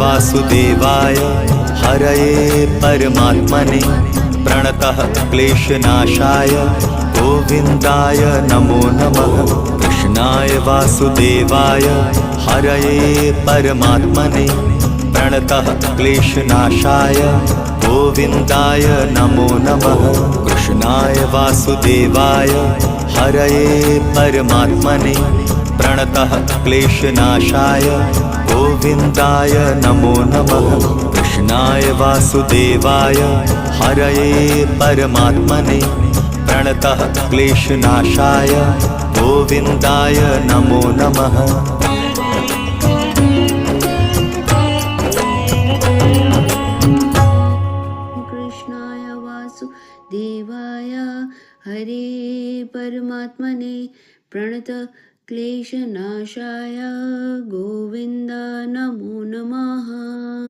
वासुदेवाय हरये परमात्मने प्रणतः क्लेशनाशाय गोविन्दाय नमो नमः। कृष्णाय वासुदेवाय हरये परमात्मने प्रणतः क्लेशनाशाय गोविन्दाय नमो नमः। कृष्णाय वासुदेवाय हरये परमात्मने प्रणतः क्लेशनाशाय गोविन्दाय नमो नमः। कृष्णाय वासुदेवाय हरये परमात्मने प्रणतः क्लेशनाशाय गोविन्दाय नमो नमः। कृष्णाय वासुदेवाय हरे परमात्मने प्रणत क्लेशनाशाय गोविन्द नमो नमः।